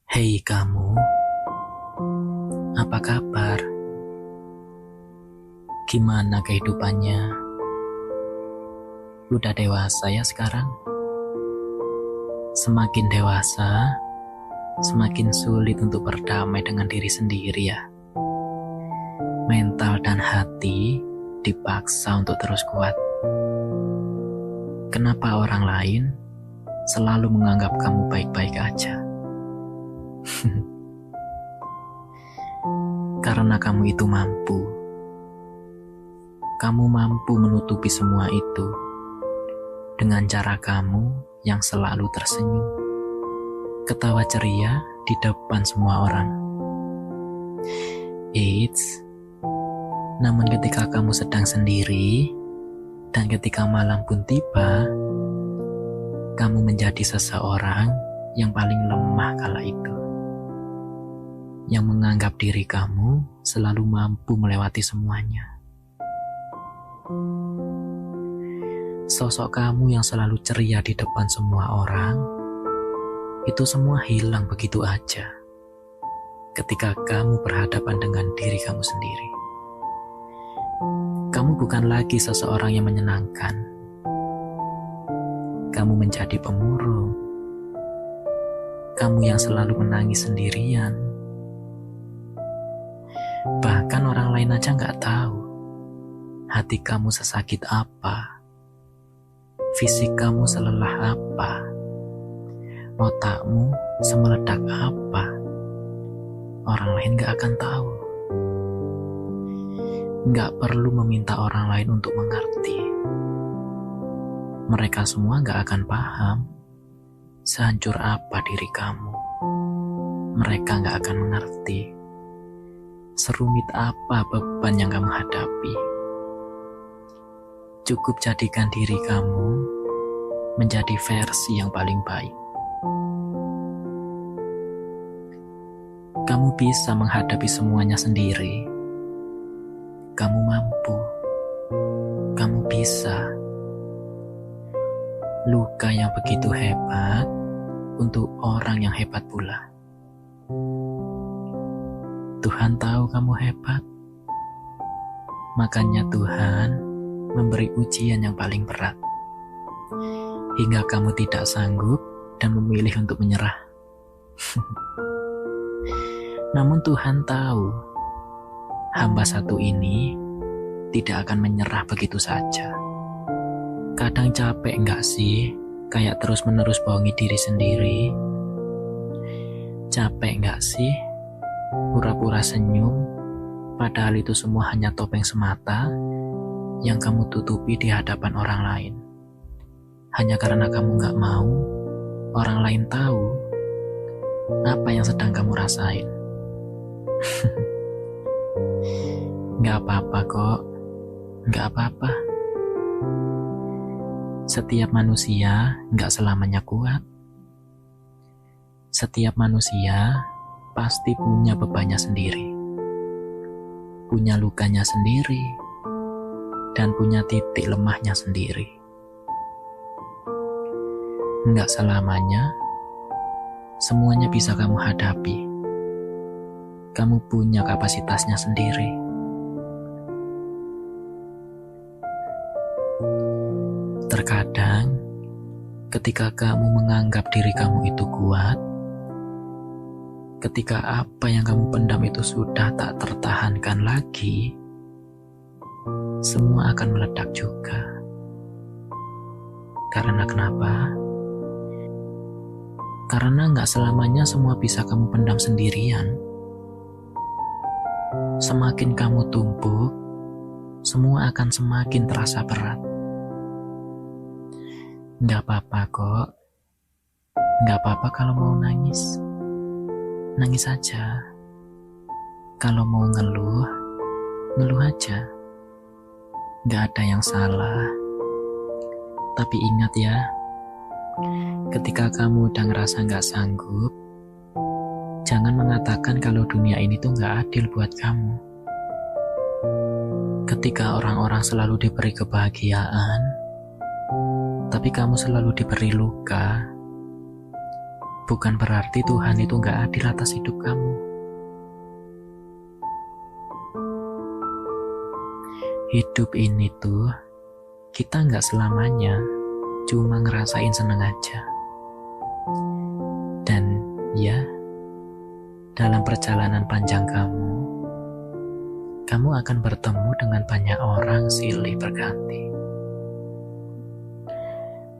Hei kamu, apa kabar? Gimana kehidupannya? Udah dewasa ya sekarang? Semakin dewasa, semakin sulit untuk berdamai dengan diri sendiri ya. Mental dan hati dipaksa untuk terus kuat. Kenapa orang lain selalu menganggap kamu baik-baik aja? Karena kamu itu mampu. Kamu mampu menutupi semua itu dengan cara kamu yang selalu tersenyum, ketawa ceria di depan semua orang. Namun ketika kamu sedang sendiri dan ketika malam pun tiba, kamu menjadi seseorang yang paling lemah kala itu, yang menganggap diri kamu selalu mampu melewati semuanya. Sosok kamu yang selalu ceria di depan semua orang, itu semua hilang begitu aja ketika kamu berhadapan dengan diri kamu sendiri. Kamu bukan lagi seseorang yang menyenangkan. Kamu menjadi pemurung. Kamu yang selalu menangis sendirian. Bahkan orang lain aja gak tahu hati kamu sesakit apa, fisik kamu selelah apa, otakmu semeledak apa. Orang lain gak akan tahu. Gak perlu meminta orang lain untuk mengerti. Mereka semua gak akan paham sehancur apa diri kamu. Mereka gak akan mengerti serumit apa beban yang kamu hadapi. Cukup jadikan diri kamu menjadi versi yang paling baik. Kamu bisa menghadapi semuanya sendiri. Kamu mampu. Kamu bisa. Luka yang begitu hebat untuk orang yang hebat pula. Tuhan tahu kamu hebat. Makanya Tuhan memberi ujian yang paling berat, hingga kamu tidak sanggup dan memilih untuk menyerah. Namun Tuhan tahu, hamba satu ini tidak akan menyerah begitu saja. Kadang capek enggak sih, kayak terus-menerus bohongi diri sendiri? Capek enggak sih, pura-pura senyum, padahal itu semua hanya topeng semata yang kamu tutupi di hadapan orang lain. Hanya karena kamu gak mau orang lain tahu apa yang sedang kamu rasain. Gak apa-apa kok, gak apa-apa. Setiap manusia gak selamanya kuat. Setiap manusia pasti punya bebannya sendiri, punya lukanya sendiri, dan punya titik lemahnya sendiri. Enggak selamanya semuanya bisa kamu hadapi. Kamu punya kapasitasnya sendiri. Terkadang ketika kamu menganggap diri kamu itu kuat, ketika apa yang kamu pendam itu sudah tak tertahankan lagi, semua akan meledak juga. Karena kenapa? Karena gak selamanya semua bisa kamu pendam sendirian. Semakin kamu tumpuk, semua akan semakin terasa berat. Gak apa-apa kok. Gak apa-apa kalau mau nangis. Nangis aja. Kalau mau ngeluh, ngeluh aja. Gak ada yang salah. Tapi ingat ya, ketika kamu udah ngerasa gak sanggup, jangan mengatakan kalau dunia ini tuh gak adil buat kamu. Ketika orang-orang selalu diberi kebahagiaan, tapi kamu selalu diberi luka, bukan berarti Tuhan itu gak adil atas hidup kamu. Hidup ini tuh, kita gak selamanya cuma ngerasain seneng aja. Dan ya, dalam perjalanan panjang kamu akan bertemu dengan banyak orang silih berganti.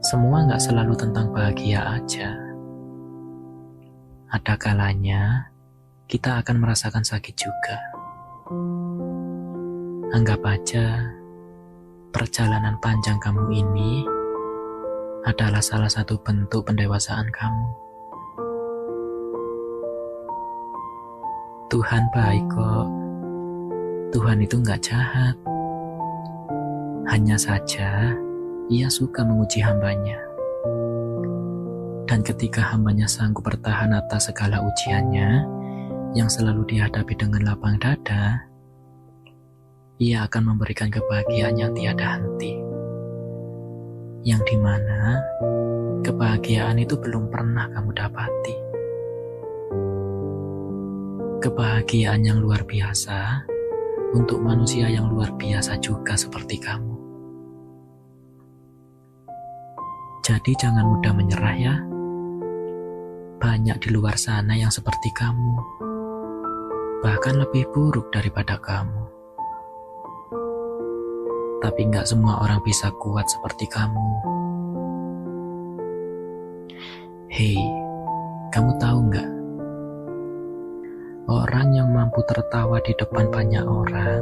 Semua gak selalu tentang bahagia aja. Ada kalanya kita akan merasakan sakit juga. Anggap aja perjalanan panjang kamu ini adalah salah satu bentuk pendewasaan kamu. Tuhan baik kok. Tuhan itu gak jahat. Hanya saja Ia suka menguji hambanya. Dan ketika hambanya sanggup bertahan atas segala ujiannya yang selalu dihadapi dengan lapang dada, Ia akan memberikan kebahagiaan yang tiada henti. Yang dimana kebahagiaan itu belum pernah kamu dapati. Kebahagiaan yang luar biasa untuk manusia yang luar biasa juga seperti kamu. Jadi jangan mudah menyerah ya. Banyak di luar sana yang seperti kamu, bahkan lebih buruk daripada kamu. Tapi gak semua orang bisa kuat seperti kamu. Hei, kamu tahu gak? Orang yang mampu tertawa di depan banyak orang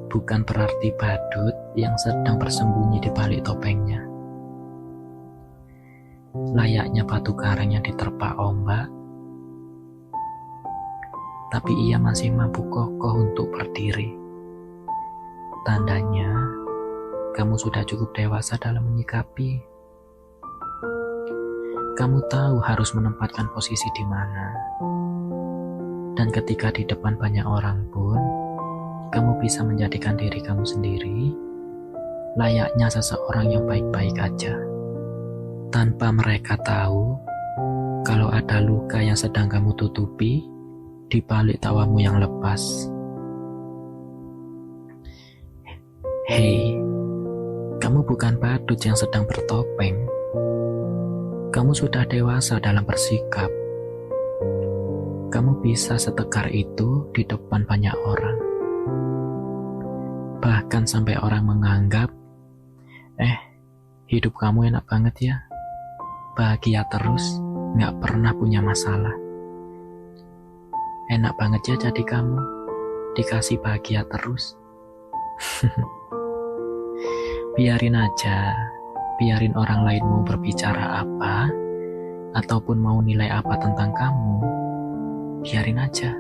bukan berarti badut yang sedang bersembunyi di balik topengnya. Layaknya batu karang yang diterpa ombak, tapi ia masih mampu kokoh untuk berdiri. Tandanya, kamu sudah cukup dewasa dalam menyikapi. Kamu tahu harus menempatkan posisi di mana. Dan ketika di depan banyak orang pun, kamu bisa menjadikan diri kamu sendiri layaknya seseorang yang baik-baik aja. Tanpa mereka tahu kalau ada luka yang sedang kamu tutupi di balik tawamu yang lepas. Hei, kamu bukan badut yang sedang bertopeng. Kamu sudah dewasa dalam bersikap. Kamu bisa setegar itu di depan banyak orang. Bahkan sampai orang menganggap, hidup kamu enak banget ya. Bahagia terus, gak pernah punya masalah. Enak banget ya jadi kamu, dikasih bahagia terus. Biarin aja, biarin orang lain mau berbicara apa, ataupun mau nilai apa tentang kamu, biarin aja.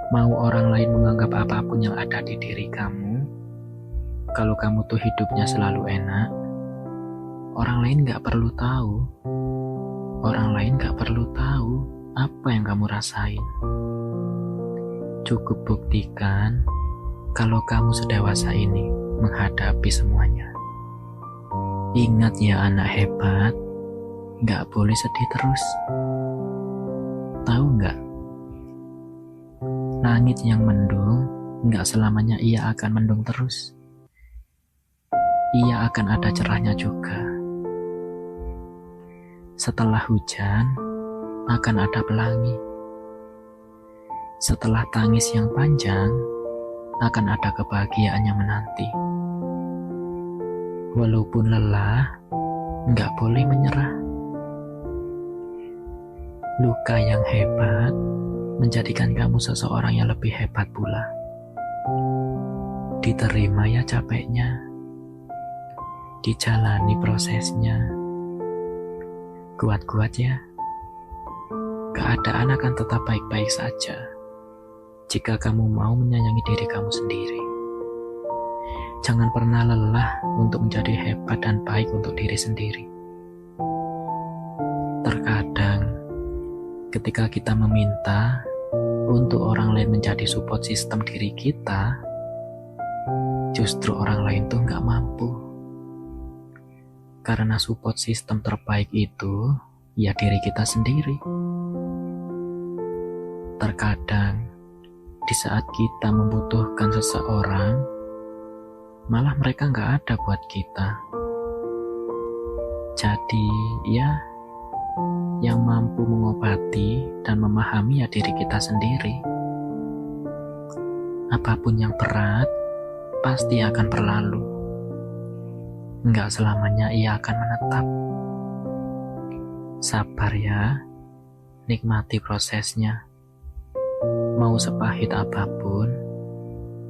Mau orang lain menganggap apapun yang ada di diri kamu, kalau kamu tuh hidupnya selalu enak, orang lain gak perlu tahu. Orang lain gak perlu tahu apa yang kamu rasain. Cukup buktikan kalau kamu sedewasa ini menghadapi semuanya. Ingat ya anak hebat, gak boleh sedih terus. Tahu gak? Langit yang mendung gak selamanya ia akan mendung terus. Ia akan ada cerahnya juga. Setelah hujan akan ada pelangi. Setelah tangis yang panjang akan ada kebahagiaan yang menanti. Walaupun lelah, nggak boleh menyerah. Luka yang hebat menjadikan kamu seseorang yang lebih hebat pula. Diterima ya capeknya, dijalani prosesnya. Kuat-kuat ya. Keadaan akan tetap baik-baik saja jika kamu mau menyayangi diri kamu sendiri. Jangan pernah lelah untuk menjadi hebat dan baik untuk diri sendiri. Terkadang, ketika kita meminta untuk orang lain menjadi support sistem diri kita, justru orang lain tuh gak mampu. Karena support system terbaik itu ya diri kita sendiri. Terkadang di saat kita membutuhkan seseorang, malah mereka nggak ada buat kita. Jadi ya, yang mampu mengobati dan memahami ya diri kita sendiri. Apapun yang berat, pasti akan berlalu. Nggak selamanya ia akan menetap. Sabar ya, nikmati prosesnya. Mau sepahit apapun,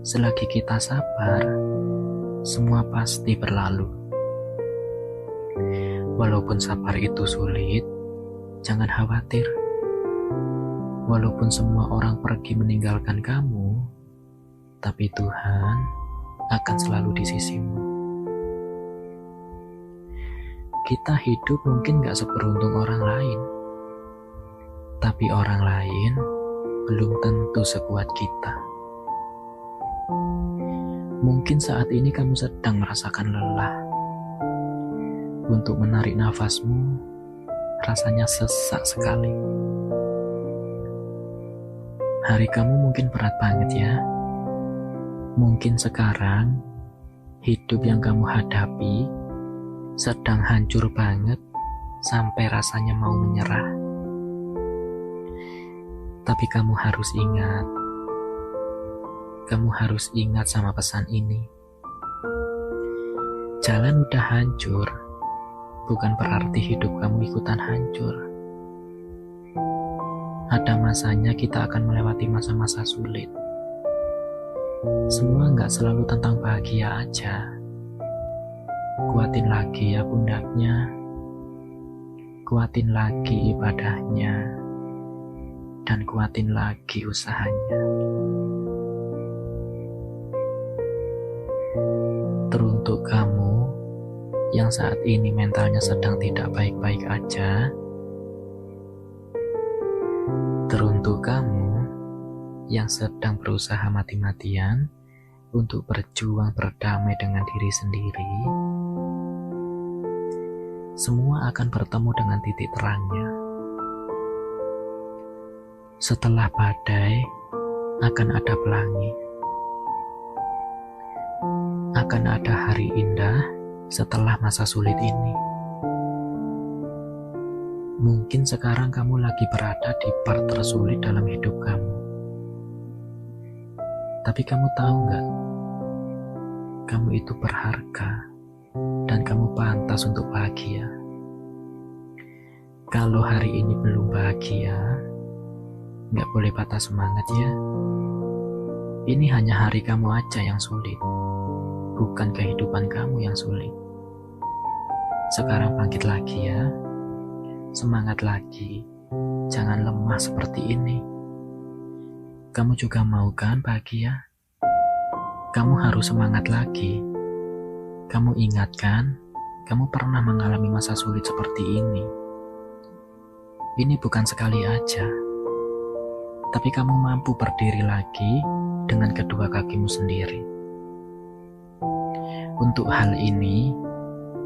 selagi kita sabar, semua pasti berlalu. Walaupun sabar itu sulit, jangan khawatir. Walaupun semua orang pergi meninggalkan kamu, tapi Tuhan akan selalu di sisimu. Kita hidup mungkin gak seberuntung orang lain, tapi orang lain belum tentu sekuat kita. Mungkin saat ini kamu sedang merasakan lelah. Untuk menarik nafasmu, rasanya sesak sekali. Hari kamu mungkin berat banget ya. Mungkin sekarang, hidup yang kamu hadapi sedang hancur banget sampai rasanya mau menyerah. Tapi kamu harus ingat sama pesan ini. Jalan udah hancur, bukan berarti hidup kamu ikutan hancur. Ada masanya kita akan melewati masa-masa sulit. Semua gak selalu tentang bahagia aja. Kuatin lagi ya pundaknya, kuatin lagi ibadahnya, dan kuatin lagi usahanya. Teruntuk kamu yang saat ini mentalnya sedang tidak baik-baik aja, teruntuk kamu yang sedang berusaha mati-matian untuk berjuang berdamai dengan diri sendiri, semua akan bertemu dengan titik terangnya. Setelah badai, akan ada pelangi. Akan ada hari indah setelah masa sulit ini. Mungkin sekarang kamu lagi berada di part tersulit dalam hidup kamu. Tapi kamu tahu gak? Kamu itu berharga dan kamu pantas untuk bahagia. Kalau hari ini belum bahagia, gak boleh patah semangat ya. Ini hanya hari kamu aja yang sulit, bukan kehidupan kamu yang sulit. Sekarang bangkit lagi ya. Semangat lagi. Jangan lemah seperti ini. Kamu juga mau kan bahagia? Kamu harus semangat lagi. Kamu ingat kan? Kamu pernah mengalami masa sulit seperti ini. Ini bukan sekali aja. Tapi kamu mampu berdiri lagi dengan kedua kakimu sendiri. Untuk hal ini,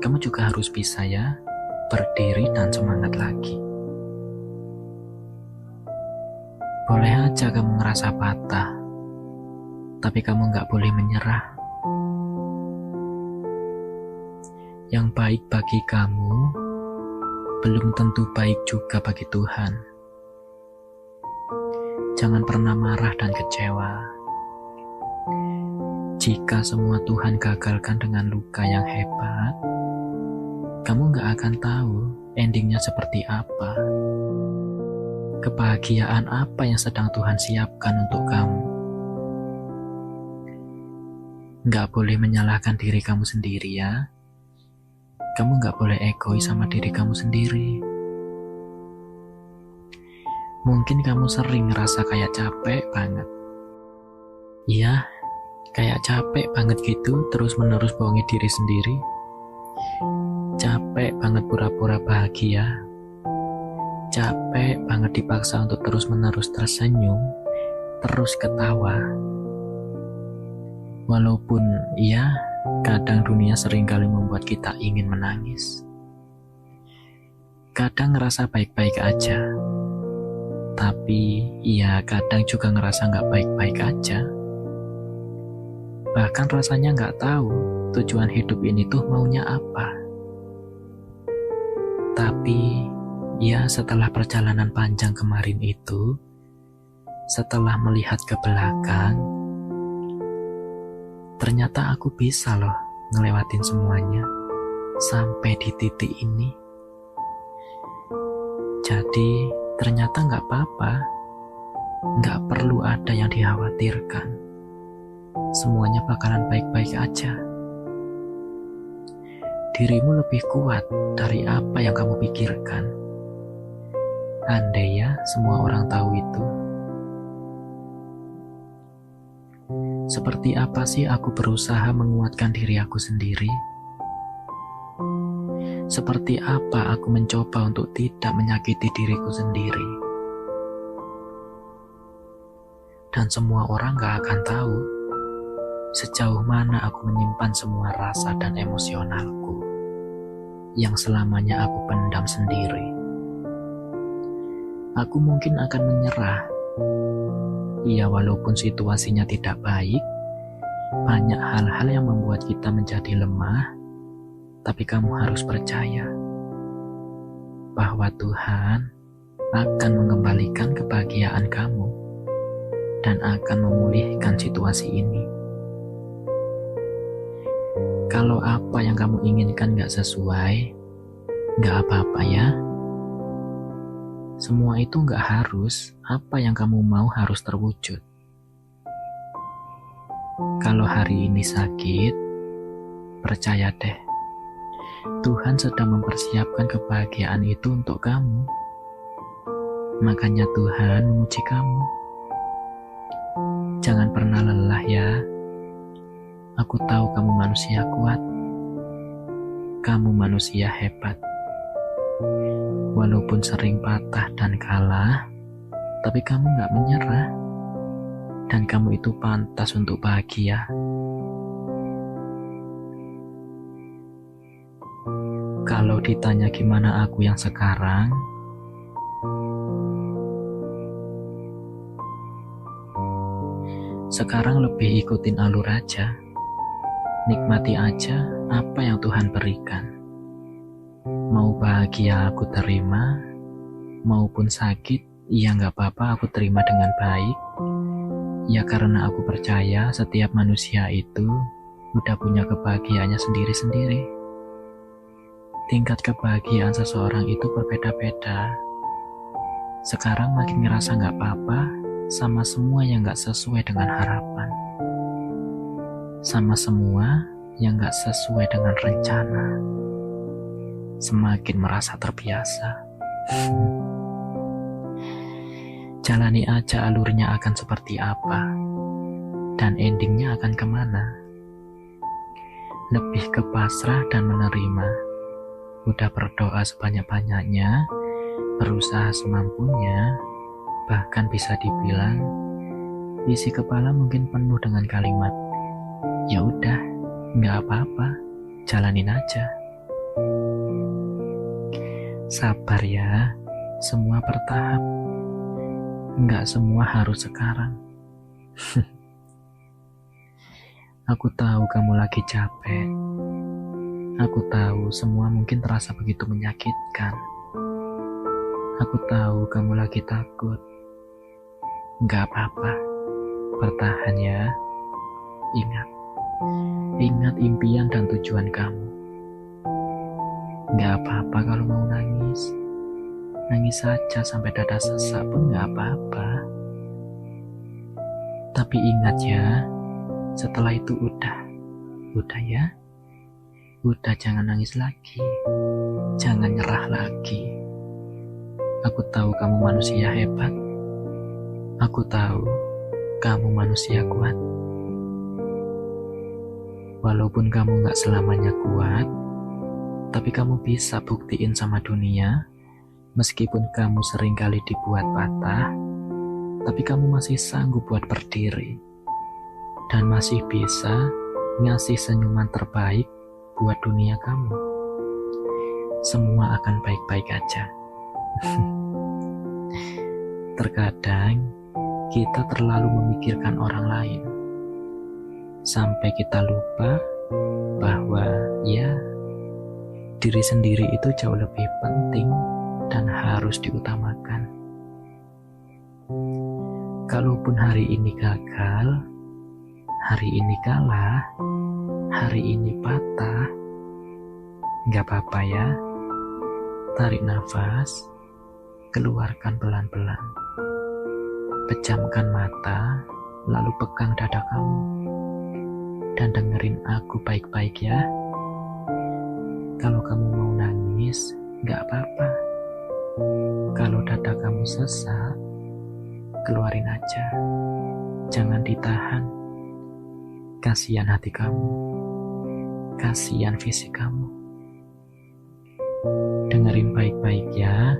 kamu juga harus bisa ya, berdiri dan semangat lagi. Boleh aja kamu ngerasa patah, tapi kamu gak boleh menyerah. Yang baik bagi kamu, belum tentu baik juga bagi Tuhan. Jangan pernah marah dan kecewa. Jika semua Tuhan gagalkan dengan luka yang hebat, kamu gak akan tahu endingnya seperti apa. Kebahagiaan apa yang sedang Tuhan siapkan untuk kamu. Gak boleh menyalahkan diri kamu sendiri ya. Kamu gak boleh egois sama diri kamu sendiri. Mungkin kamu sering ngerasa kayak capek banget. Iya, kayak capek banget gitu terus-menerus bohongi diri sendiri. Capek banget pura-pura bahagia. Capek banget dipaksa untuk terus-menerus tersenyum, terus ketawa. Walaupun iya, kadang dunia seringkali membuat kita ingin menangis. Kadang ngerasa baik-baik aja, tapi ya kadang juga ngerasa nggak baik-baik aja. Bahkan rasanya nggak tahu tujuan hidup ini tuh maunya apa. Tapi ya setelah perjalanan panjang kemarin itu, setelah melihat ke belakang, ternyata aku bisa loh ngelewatin semuanya sampai di titik ini. Jadi ternyata nggak apa-apa, nggak perlu ada yang dikhawatirkan. Semuanya bakalan baik-baik aja. Dirimu lebih kuat dari apa yang kamu pikirkan. Andai ya semua orang tahu itu. Seperti apa sih aku berusaha menguatkan diri aku sendiri? Seperti apa aku mencoba untuk tidak menyakiti diriku sendiri? Dan semua orang gak akan tahu sejauh mana aku menyimpan semua rasa dan emosionalku yang selamanya aku pendam sendiri. Aku mungkin akan menyerah. Ya, walaupun situasinya tidak baik, banyak hal-hal yang membuat kita menjadi lemah, tapi kamu harus percaya bahwa Tuhan akan mengembalikan kebahagiaan kamu dan akan memulihkan situasi ini. Kalau apa yang kamu inginkan gak sesuai, gak apa-apa ya. Semua itu gak harus apa yang kamu mau harus terwujud. Kalau hari ini sakit, percaya deh, Tuhan sedang mempersiapkan kebahagiaan itu untuk kamu. Makanya Tuhan menguji kamu. Jangan pernah lelah ya. Aku tahu kamu manusia kuat. Kamu manusia hebat. Walaupun sering patah dan kalah, tapi kamu gak menyerah. Dan kamu itu pantas untuk bahagia. Kalau ditanya gimana aku yang sekarang, sekarang lebih ikutin alur aja. Nikmati aja apa yang Tuhan berikan. Mau bahagia aku terima, maupun sakit, ya gak apa-apa aku terima dengan baik. Ya karena aku percaya setiap manusia itu udah punya kebahagiaannya sendiri-sendiri. Tingkat kebahagiaan seseorang itu berbeda-beda. Sekarang makin ngerasa gak apa-apa sama semua yang gak sesuai dengan harapan. Sama semua yang gak sesuai dengan rencana. Semakin merasa terbiasa. Jalani aja alurnya akan seperti apa, dan endingnya akan kemana. Lebih ke pasrah dan menerima. Udah berdoa sebanyak-banyaknya, berusaha semampunya, bahkan bisa dibilang isi kepala mungkin penuh dengan kalimat, ya udah, nggak apa-apa, jalanin aja. Sabar ya, semua bertahap. Nggak semua harus sekarang. Aku tahu kamu lagi capek. Aku tahu semua mungkin terasa begitu menyakitkan. Aku tahu kamu lagi takut. Nggak apa-apa, bertahan ya. Ingat impian dan tujuan kamu. Nggak apa-apa kalau mau nangis. Nangis saja sampai dada sesak pun nggak apa-apa. Tapi ingat ya, setelah itu udah ya. Udah, jangan nangis lagi. Jangan nyerah lagi. Aku tahu kamu manusia hebat. Aku tahu kamu manusia kuat. Walaupun kamu gak selamanya kuat, tapi kamu bisa buktiin sama dunia, meskipun kamu seringkali dibuat patah, tapi kamu masih sanggup buat berdiri. Dan masih bisa ngasih senyuman terbaik buat dunia kamu. Semua akan baik-baik aja. Terkadang kita terlalu memikirkan orang lain sampai kita lupa bahwa ya, diri sendiri itu jauh lebih penting dan harus diutamakan. Kalaupun hari ini gagal, hari ini kalah, hari ini patah, nggak apa-apa ya. Tarik nafas, keluarkan pelan-pelan. Pejamkan mata, lalu pegang dada kamu. Dan dengerin aku baik-baik ya. Kalau kamu mau nangis, nggak apa-apa. Kalau dada kamu sesak, keluarin aja. Jangan ditahan. Kasihan hati kamu. Kasihan fisik kamu. Dengerin baik-baik ya,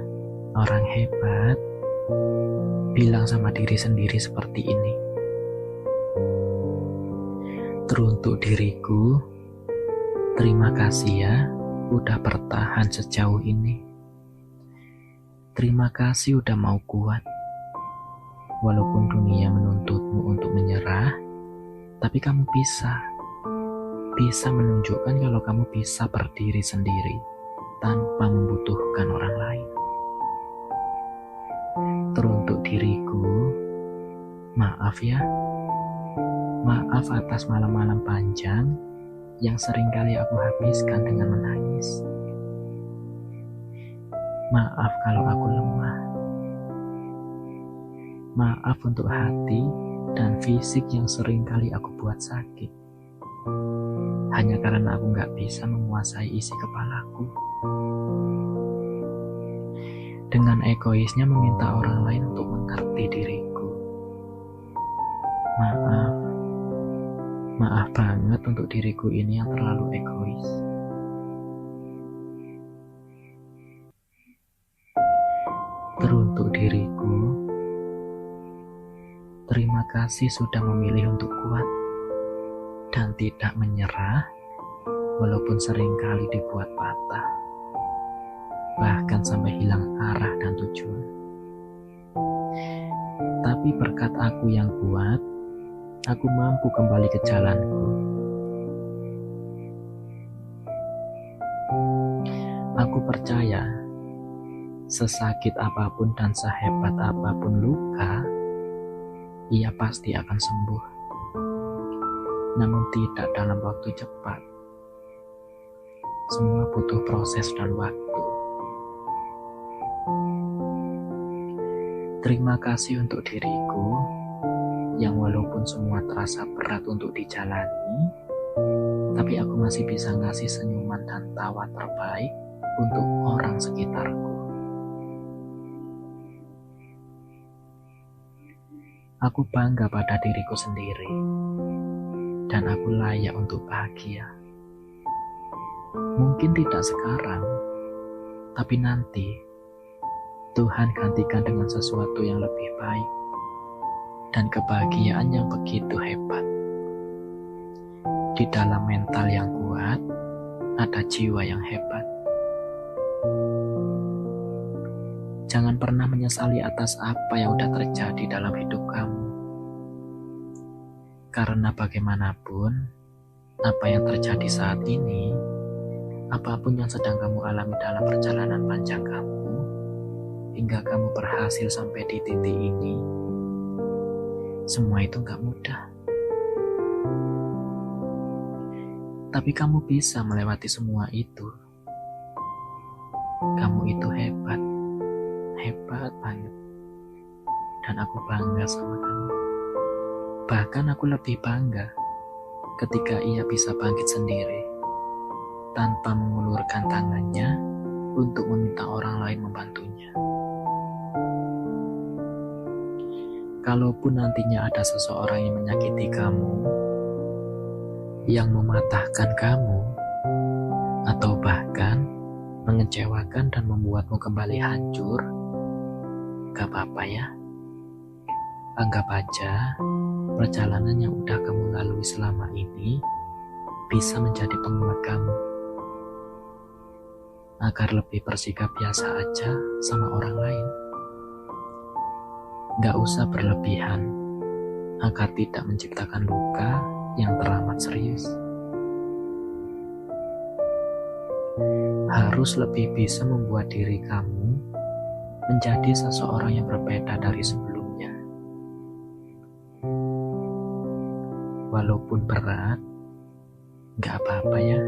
orang hebat. Bilang sama diri sendiri seperti ini. Teruntuk diriku, terima kasih ya, udah bertahan sejauh ini. Terima kasih udah mau kuat. Walaupun dunia menuntutmu untuk menyerah, tapi kamu bisa menunjukkan kalau kamu bisa berdiri sendiri tanpa membutuhkan orang lain. Teruntuk diriku, maaf ya. Maaf atas malam-malam panjang yang seringkali aku habiskan dengan menangis. Maaf kalau aku lemah. Maaf untuk hati dan fisik yang seringkali aku buat sakit. Hanya karena aku gak bisa menguasai isi kepalaku. Dengan egoisnya meminta orang lain untuk mengerti diriku. Maaf banget untuk diriku ini yang terlalu egois. Teruntuk diriku, terima kasih sudah memilih untuk kuat dan tidak menyerah walaupun seringkali dibuat patah, bahkan sampai hilang arah dan tujuan. Tapi berkat aku yang kuat, aku mampu kembali ke jalanku. Aku percaya, sesakit apapun dan sehebat apapun luka, ia pasti akan sembuh. Namun tidak dalam waktu cepat. Semua butuh proses dan waktu. Terima kasih untuk diriku yang walaupun semua terasa berat untuk dijalani, tapi aku masih bisa ngasih senyuman dan tawa terbaik untuk orang sekitarku. Aku bangga pada diriku sendiri, dan aku layak untuk bahagia. Mungkin tidak sekarang, tapi nanti Tuhan gantikan dengan sesuatu yang lebih baik dan kebahagiaan yang begitu hebat. Di dalam mental yang kuat, ada jiwa yang hebat. Jangan pernah menyesali atas apa yang udah terjadi dalam hidup kamu. Karena bagaimanapun, apa yang terjadi saat ini, apapun yang sedang kamu alami dalam perjalanan panjang kamu, hingga kamu berhasil sampai di titik ini, semua itu gak mudah. Tapi kamu bisa melewati semua itu. Kamu itu hebat. Hebat banget. Dan aku bangga sama kamu. Bahkan aku lebih bangga ketika ia bisa bangkit sendiri tanpa mengulurkan tangannya untuk meminta orang lain membantunya. Kalaupun nantinya ada seseorang yang menyakiti kamu, yang mematahkan kamu, atau bahkan mengecewakan dan membuatmu kembali hancur, gak apa-apa ya. Anggap aja perjalanan yang udah kamu lalui selama ini bisa menjadi penguat kamu, agar lebih bersikap biasa aja sama orang lain. Gak usah berlebihan, agar tidak menciptakan luka yang teramat serius. Harus lebih bisa membuat diri kamu menjadi seseorang yang berbeda dari sebelumnya. Walaupun berat, gak apa-apa ya.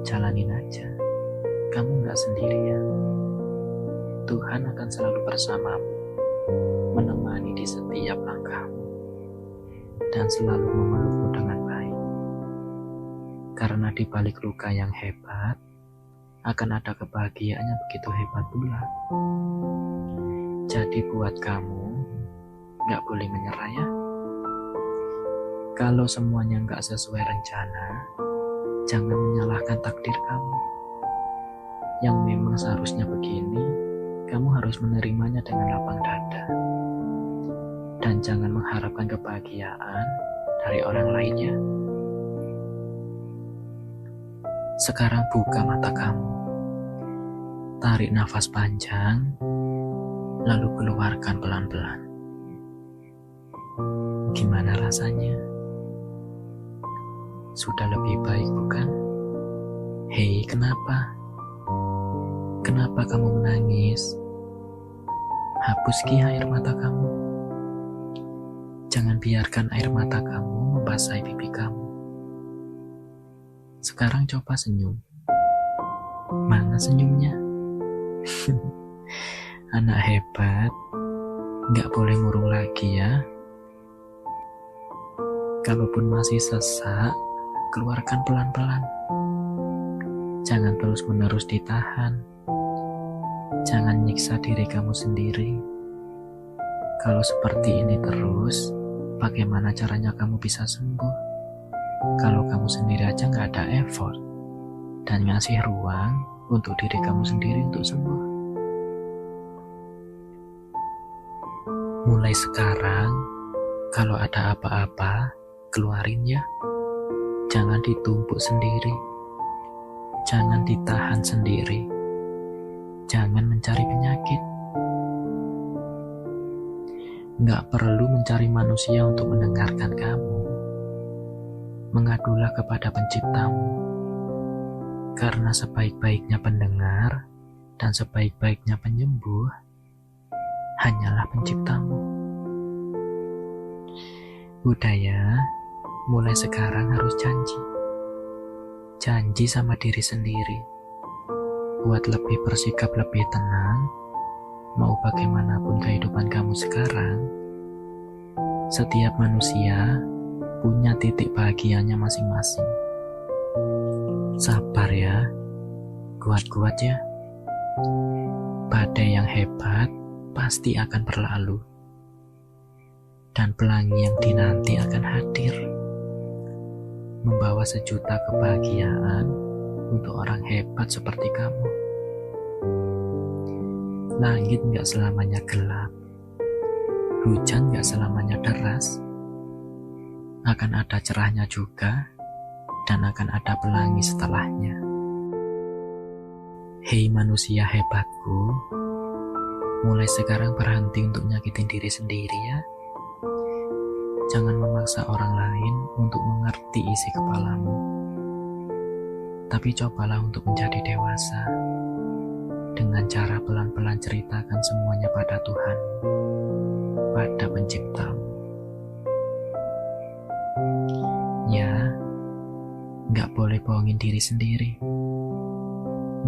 Jalanin aja. Kamu gak sendirian. Tuhan akan selalu bersamamu, menemani di setiap langkahmu, dan selalu memelukmu dengan baik. Karena di balik luka yang hebat, akan ada kebahagiaan yang begitu hebat pula. Jadi buat kamu, gak boleh menyerah ya. Kalau semuanya gak sesuai rencana, jangan menyalahkan takdir kamu. Yang memang seharusnya begini, kamu harus menerimanya dengan lapang dada. Dan jangan mengharapkan kebahagiaan dari orang lainnya. Sekarang buka mata kamu. Tarik nafas panjang, lalu keluarkan pelan-pelan. Gimana rasanya? Sudah lebih baik, bukan? Hei, kenapa? Kenapa kamu menangis? Hapus air mata kamu. Jangan biarkan air mata kamu membasahi pipi kamu. Sekarang coba senyum. Mana senyumnya? Anak hebat, gak boleh murung lagi ya. Kalaupun masih sesak, keluarkan pelan-pelan. Jangan terus-menerus ditahan. Jangan nyiksa diri kamu sendiri. Kalau seperti ini terus, bagaimana caranya kamu bisa sembuh? Kalau kamu sendiri aja gak ada effort dan ngasih ruang untuk diri kamu sendiri untuk sembuh. Mulai sekarang, kalau ada apa-apa, keluarin ya. Jangan ditumpuk sendiri. Jangan ditahan sendiri. Jangan mencari penyakit. Gak perlu mencari manusia untuk mendengarkan kamu. Mengadulah kepada penciptamu. Karena sebaik-baiknya pendengar dan sebaik-baiknya penyembuh hanyalah penciptamu. Udah ya, mulai sekarang harus janji. Janji sama diri sendiri. Buat lebih bersikap lebih tenang, mau bagaimanapun kehidupan kamu sekarang, setiap manusia punya titik bahagianya masing-masing. Sabar ya, kuat-kuat ya. Badai yang hebat pasti akan berlalu, dan pelangi yang dinanti akan hadir, membawa sejuta kebahagiaan untuk orang hebat seperti kamu. Langit gak selamanya gelap, hujan gak selamanya deras. Akan ada cerahnya juga, dan akan ada pelangi setelahnya. Hei manusia hebatku, mulai sekarang berhenti untuk nyakitin diri sendiri ya. Jangan memaksa orang lain untuk mengerti isi kepalamu. Tapi cobalah untuk menjadi dewasa, dengan cara pelan-pelan ceritakan semuanya pada Tuhan, pada penciptamu. Ya, gak boleh bohongin diri sendiri.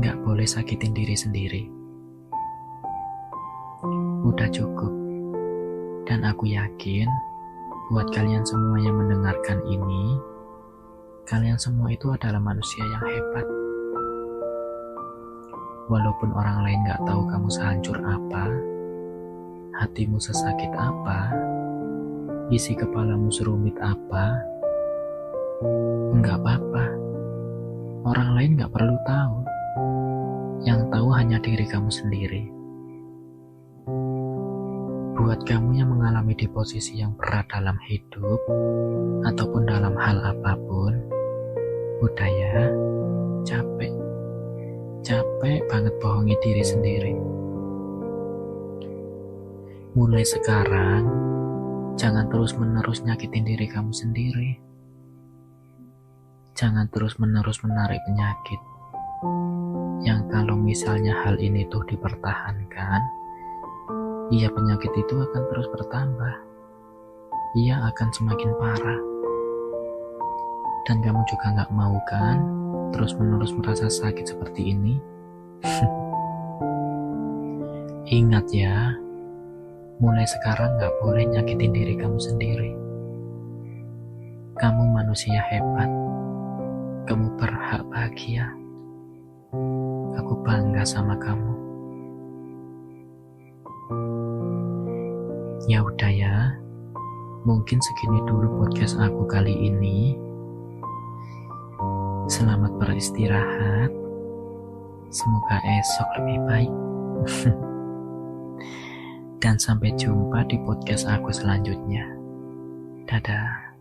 Gak boleh sakitin diri sendiri. Udah cukup. Dan aku yakin, buat kalian semua yang mendengarkan ini, kalian semua itu adalah manusia yang hebat. Walaupun orang lain gak tahu kamu sehancur apa, hatimu sesakit apa, isi kepalamu serumit apa, enggak apa-apa. Orang lain gak perlu tahu. Yang tahu hanya diri kamu sendiri. Buat kamu yang mengalami di posisi yang berat dalam hidup, ataupun dalam hal apapun, Udah ya, capek banget bohongi diri sendiri. Mulai sekarang, jangan terus-menerus nyakitin diri kamu sendiri. Jangan terus-menerus menarik penyakit yang kalau misalnya hal ini tuh dipertahankan, iya penyakit itu akan terus bertambah. Ia akan semakin parah. Dan kamu juga gak mau kan terus-menerus merasa sakit seperti ini? Ingat ya, mulai sekarang gak boleh nyakitin diri kamu sendiri. Kamu manusia hebat. Kamu berhak bahagia. Aku bangga sama kamu. Ya udah ya, mungkin segini dulu podcast aku kali ini. Selamat beristirahat. Semoga esok lebih baik. Dan sampai jumpa di podcast aku selanjutnya. Dadah.